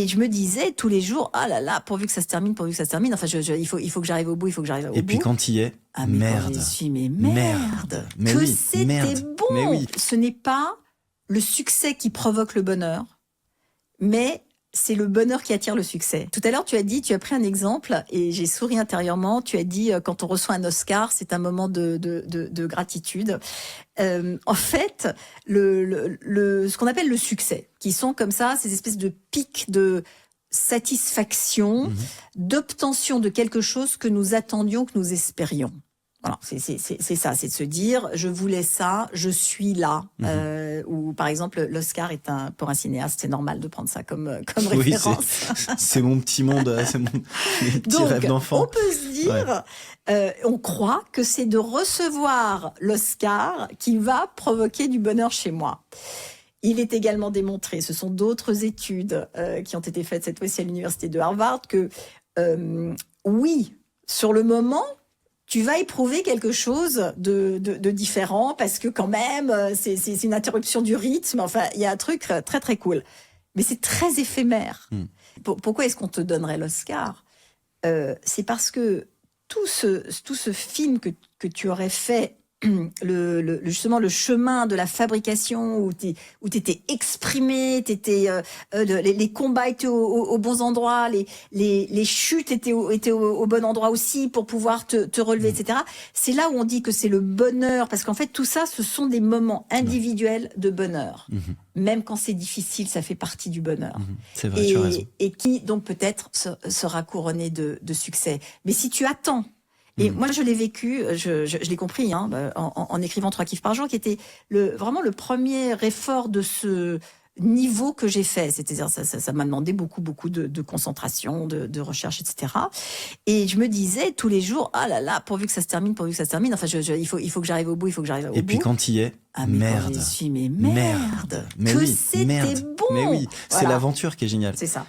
Et je me disais tous les jours, ah là là, pourvu que ça se termine, pourvu que ça se termine. Enfin, il faut que j'arrive au bout, il faut que j'arrive au bout. Et puis quand il y est, ah, mais merde. Quand j'y suis, mais merde. Mais que oui, c'était merde. bon. Mais oui. Ce n'est pas le succès qui provoque le bonheur, mais c'est le bonheur qui attire le succès. Tout à l'heure, tu as pris un exemple et j'ai souri intérieurement. Tu as dit, quand on reçoit un Oscar, c'est un moment de gratitude. En fait, ce qu'on appelle le succès, qui sont comme ça, ces espèces de pics de satisfaction, d'obtention de quelque chose que nous attendions, que nous espérions. Voilà, c'est ça, c'est de se dire, je voulais ça, je suis là. Ou par exemple, l'Oscar pour un cinéaste, c'est normal de prendre ça comme référence. C'est mon petit monde, c'est mon petit rêve d'enfant. On peut se dire, on croit que c'est de recevoir l'Oscar qui va provoquer du bonheur chez moi. Il est également démontré, ce sont d'autres études qui ont été faites cette fois-ci à l'université de Harvard, que oui, sur le moment, tu vas éprouver quelque chose de différent parce que quand même, c'est une interruption du rythme. Enfin, il y a un truc très, très cool. Mais c'est très éphémère. Pourquoi est-ce qu'on te donnerait l'Oscar ? C'est parce que tout ce film que tu aurais fait, justement le chemin de la fabrication où t'étais exprimé, les combats étaient aux bons endroits, les chutes étaient au bon endroit aussi pour pouvoir te relever, etc. C'est là où on dit que c'est le bonheur, parce qu'en fait tout ça, ce sont des moments individuels de bonheur. Même quand c'est difficile, ça fait partie du bonheur. C'est vrai, tu as raison. Et qui donc peut-être sera couronné de succès. Mais si tu attends. Et moi, je l'ai vécu, je l'ai compris, en écrivant 3 kiffs par jour, qui était vraiment le premier effort de ce niveau que j'ai fait. C'est-à-dire, ça m'a demandé beaucoup de concentration, de recherche, etc. Et je me disais tous les jours, ah là là, pourvu que ça se termine, pourvu que ça se termine. Enfin, il faut que j'arrive au bout, il faut que j'arrive au bout. Et puis quand il y est, ah, mais merde. Quand j'y suis, mais merde. Mais que oui, c'était merde. bon. Mais oui, c'est l'aventure qui est géniale. C'est ça.